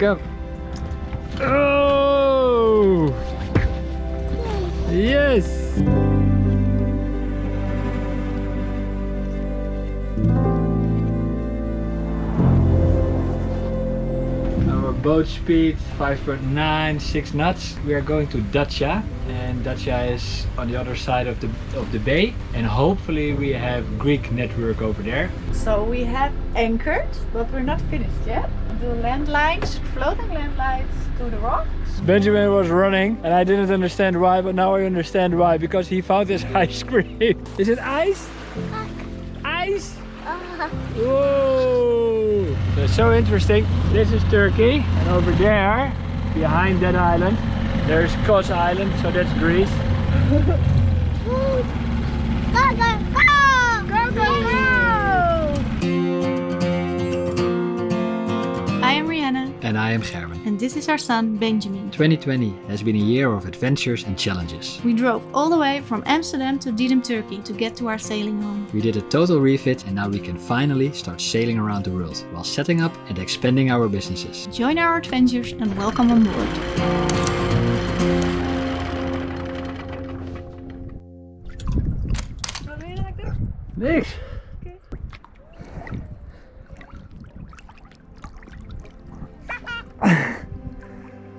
Come. Oh! Yes! Our boat speed 5.9, 6 knots. We are going to Dacia, and Dacia is on the other side of the bay, and hopefully we have Greek network over there. So we have anchored, but we're not finished yet. The landlines, floating landlines to the rocks. Benjamin was running and I didn't understand why, but now I understand why, because he found this ice cream. Is it ice? Ice? Whoa! That's so interesting. This is Turkey, and over there, behind that island, there's Kos Island, so that's Greece. I am Rihanna. And I am Gerben. And this is our son, Benjamin. 2020 has been a year of adventures and challenges. We drove all the way from Amsterdam to Didim, Turkey to get to our sailing home. We did a total refit, and now we can finally start sailing around the world while setting up and expanding our businesses. Join our adventures and welcome on board. Niks.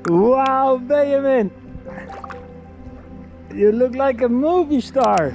Wow, Benjamin! You look like a movie star!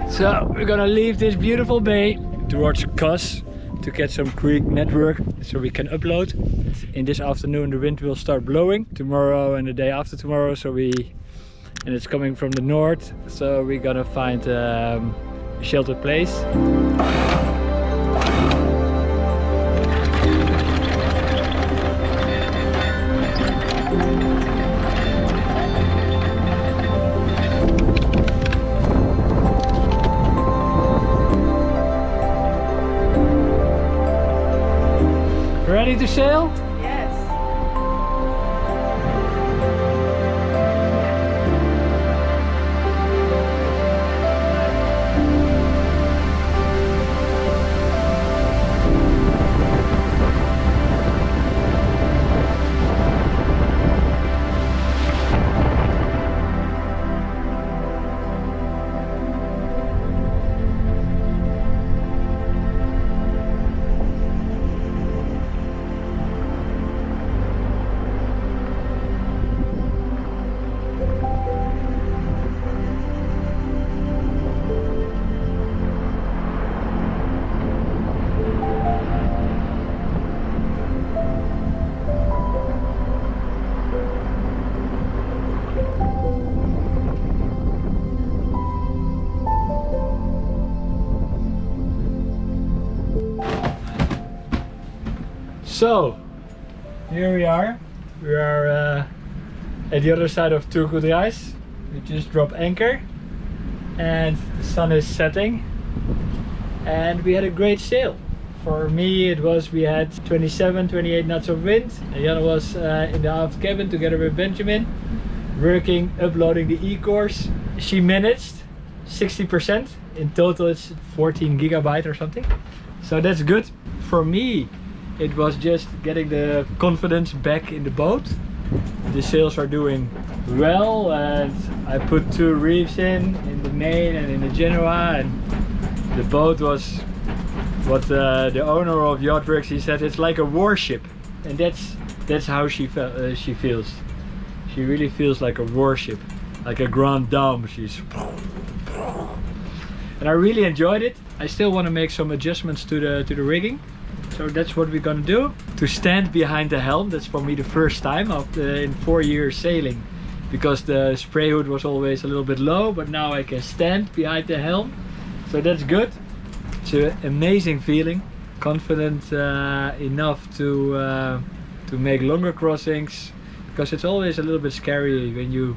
So we're gonna leave this beautiful bay towards Kos to get some Greek network so we can upload. In this afternoon the wind will start blowing, tomorrow and the day after tomorrow, and it's coming from the north, so we're gonna find a sheltered place. Ready to sail? Yes. So, here we are. We are at the other side of Turgutreis. We just dropped anchor and the sun is setting, and we had a great sail. For me we had 27, 28 knots of wind. And Jan was in the aft cabin together with Benjamin, working, uploading the e-course. She managed 60%. In total it's 14 gigabyte or something. So that's good. For me, it was just getting the confidence back in the boat. The sails are doing well, and I put 2 reefs in the main and in the Genoa, and the boat was what the owner of Yacht Works, he said it's like a warship, and that's how she feels. She really feels like a warship, like a Grand Dame. And I really enjoyed it. I still want to make some adjustments to the rigging. So that's what we're gonna do. To stand behind the helm, that's for me the first time in 4 years sailing. Because the spray hood was always a little bit low, but now I can stand behind the helm. So that's good. It's an amazing feeling. confident enough to make longer crossings, because it's always a little bit scary when you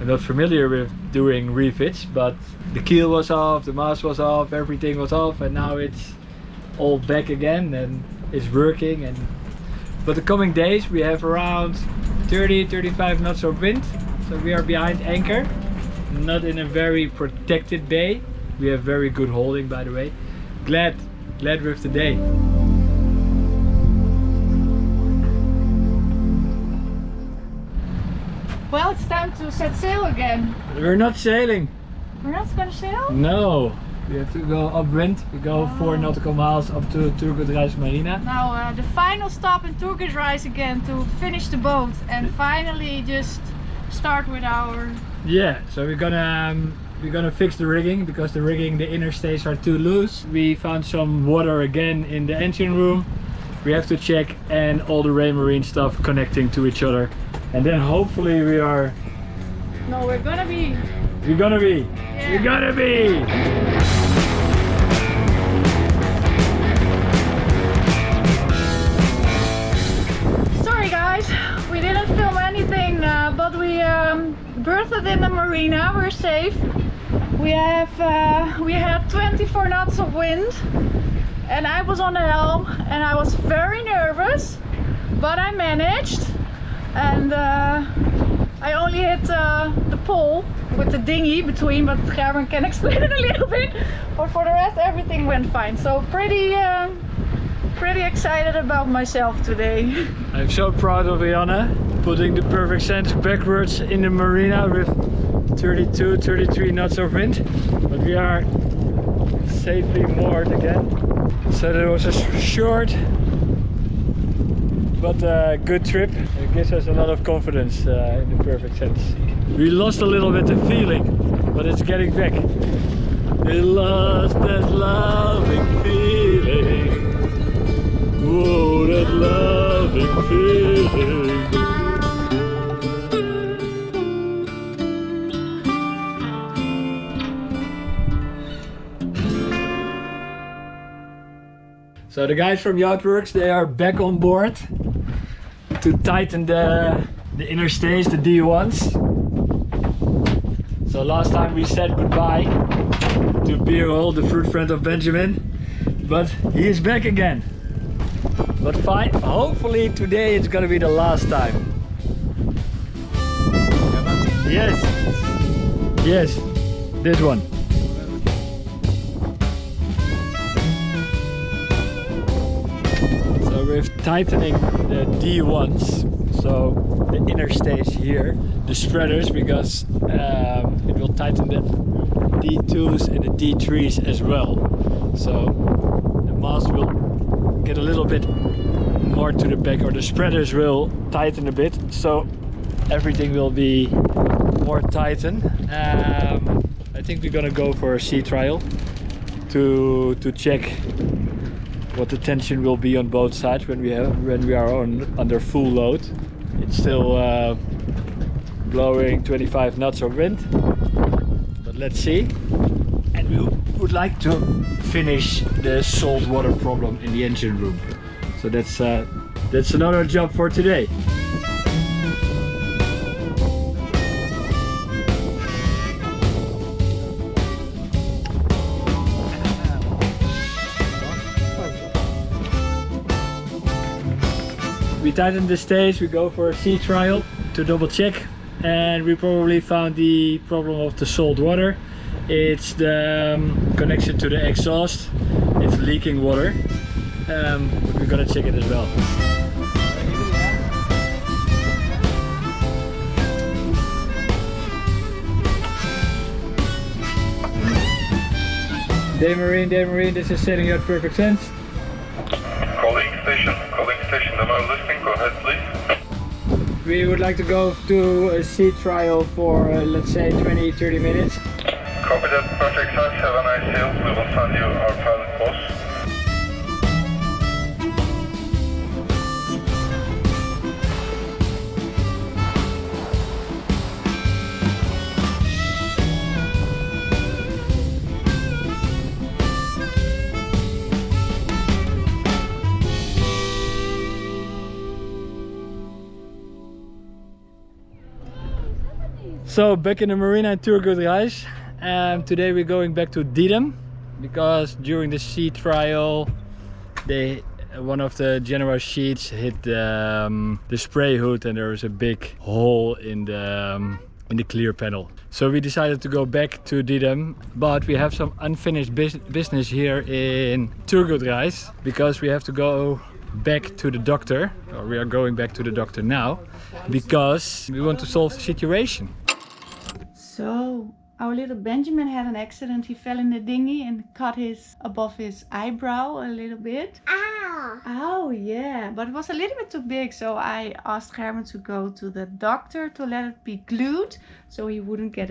are not familiar with doing refits. But the keel was off, the mast was off, everything was off, and now it's all back again and it's working. But the coming days we have around 30-35 knots of wind, so we are behind anchor, not in a very protected bay. We have very good holding, by the way. Glad with the day. Well, it's time to set sail again. We're not sailing. We're not gonna sail? No. We have to go upwind. We go 4 nautical miles up to Turgutreis Marina. Now the final stop in Turgutreis again to finish the boat and finally just start with our... Yeah, so we're gonna fix the rigging, because the inner stays are too loose. We found some water again in the engine room. We have to check, and all the Raymarine stuff connecting to each other. And then hopefully we are... No, we're gonna be... We're gonna be! Yeah. We're gonna be! We didn't film anything, but we berthed in the marina. We're safe. We had 24 knots of wind, and I was on the helm, and I was very nervous, but I managed, and I only hit the pole with the dinghy between, but Gerben can explain it a little bit. But for the rest, everything went fine. So pretty excited about myself today. I'm so proud of Iana, putting the perfect sense backwards in the marina with 32-33 knots of wind. But we are safely moored again. So that was a short but good trip. It gives us a lot of confidence in the perfect sense. We lost a little bit of feeling, but it's getting back. We lost that loving feeling. Whoa, that loving feeling. So the guys from Yacht Works, they are back on board to tighten the inner stays, the D1s. So last time we said goodbye to Beerhole, the fruit friend of Benjamin, but he is back again. But fine, hopefully today it's gonna be the last time. Yes, yes, this one. So we're tightening the D1s, so the inner stays here, the spreaders, because it will tighten the D2s and the D3s as well. So the mast will get a little bit more to the back, or the spreaders will tighten a bit, so everything will be more tightened. I think we're gonna go for a sea trial to check what the tension will be on both sides when we are under full load. It's still blowing 25 knots of wind, but let's see. And we would like to finish the salt water problem in the engine room. So that's another job for today. We tighten the stays, we go for a sea trial to double check, and we probably found the problem of the salt water. It's the connection to the exhaust, it's leaking water, but we're gonna check it as well. Didim, this is setting up perfect sense. Calling station, am I listening? Go ahead please. We would like to go to a sea trial for let's say 20-30 minutes. Copy that, perfect size, have a nice sail. We will send you our pilot boss. So back in the marina in Turgutreis. Today we're going back to Didim because during the sea trial one of the general sheets hit the spray hood and there was a big hole in the clear panel. So we decided to go back to Didim, but we have some unfinished business here in Turgutreis because we have to go back to the doctor, or we are going back to the doctor now because we want to solve the situation. So our little Benjamin had an accident. He fell in the dinghy and cut above his eyebrow a little bit. Ow! Oh yeah, but it was a little bit too big, so I asked Gerben to go to the doctor to let it be glued so he wouldn't get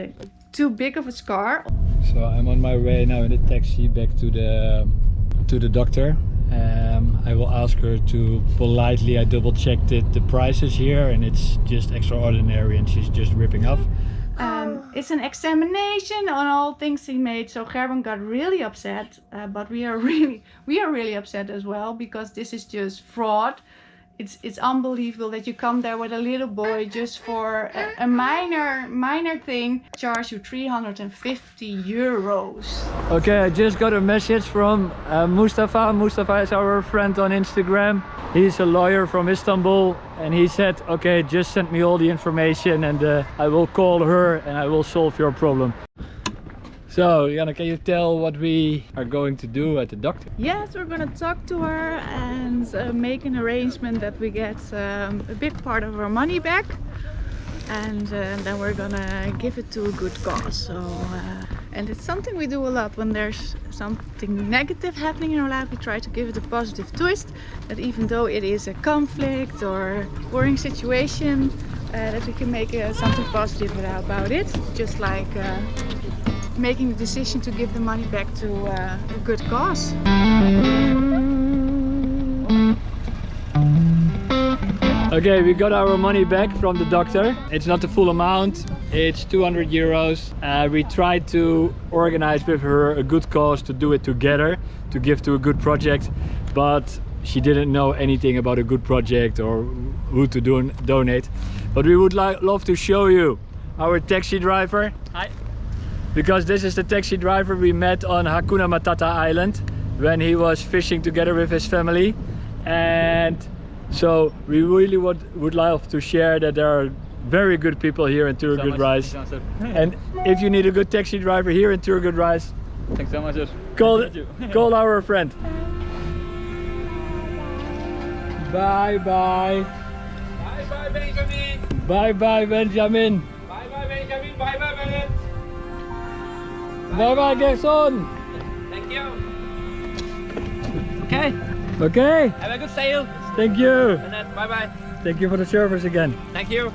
too big of a scar. So I'm on my way now in the taxi back to the doctor. I will ask her to politely, I double checked the prices here and it's just extraordinary and she's just ripping off. It's an examination on all things he made, so Gerben got really upset, but we are really upset as well because this is just fraud. It's unbelievable that you come there with a little boy just for a minor thing, charge you 350 euros. Okay, I just got a message from Mustafa. Mustafa is our friend on Instagram. He's a lawyer from Istanbul and he said, okay, just send me all the information and I will call her and I will solve your problem. So, Jana, can you tell what we are going to do at the doctor? Yes, we're gonna talk to her and make an arrangement that we get a big part of our money back. And then we're gonna give it to a good cause. So, and it's something we do a lot when there's something negative happening in our life. We try to give it a positive twist, that even though it is a conflict or worrying situation, that we can make something positive about it. Just like making the decision to give the money back to a good cause. Okay, we got our money back from the doctor. It's not the full amount, it's 200 euros. We tried to organize with her a good cause to do it together, to give to a good project, but she didn't know anything about a good project or who to donate. But we would love to show you our taxi driver. Hi. Because this is the taxi driver we met on Hakuna Matata Island when he was fishing together with his family. And so we really would love to share that there are very good people here in Turgutreis. And if you need a good taxi driver here in Turgutreis, thanks so much. Call our friend. Bye bye. Bye bye Benjamin. Bye bye Benjamin. Bye bye Benjamin. Bye bye Bennett. Bye bye Gerson. Thank you. Okay. Okay. Have a good sail. Thank you. Bennett, bye bye. Thank you for the service again. Thank you.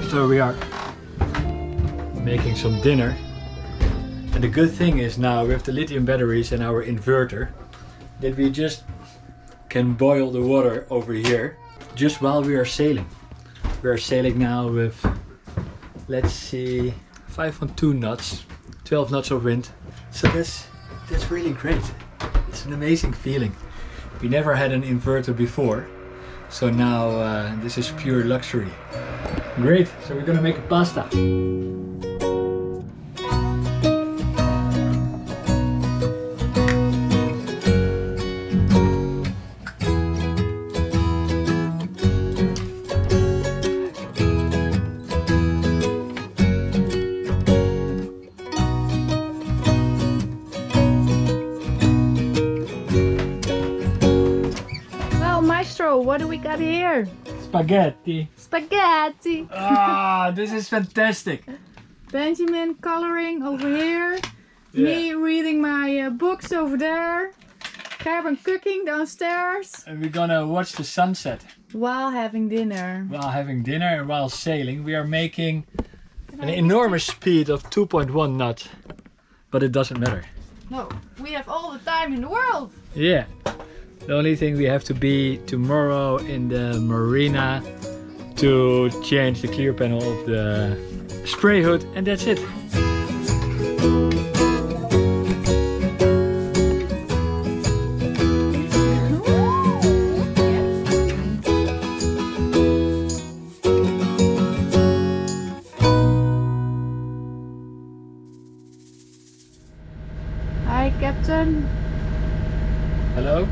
So we are making some dinner, and the good thing is now with the lithium batteries and our inverter that we just can boil the water over here just while we are sailing. We are sailing now with, let's see, 5.2 knots, 12 knots of wind. So that's really great. It's an amazing feeling. We never had an inverter before, so now this is pure luxury. Great, so we're gonna make a pasta. got here? Spaghetti. Spaghetti. Ah, this is fantastic. Benjamin coloring over here. Me reading my books over there. Gerben cooking downstairs. And we're gonna watch the sunset While having dinner. while having dinner and while sailing. We are making an enormous speed of 2.1 knots, but it doesn't matter. No, we have all the time in the world. Yeah. The only thing we have to be tomorrow in the marina to change the clear panel of the spray hood, and that's it. Hi, Captain. Hello?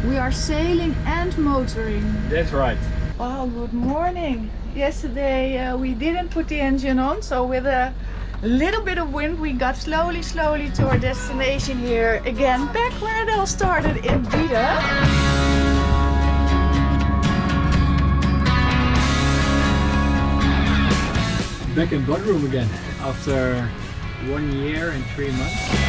We are sailing and motoring. That's right. Oh, good morning. Yesterday we didn't put the engine on, so with a little bit of wind we got slowly to our destination here again, back where it all started in Didim. Back in Bodrum again after 1 year and 3 months.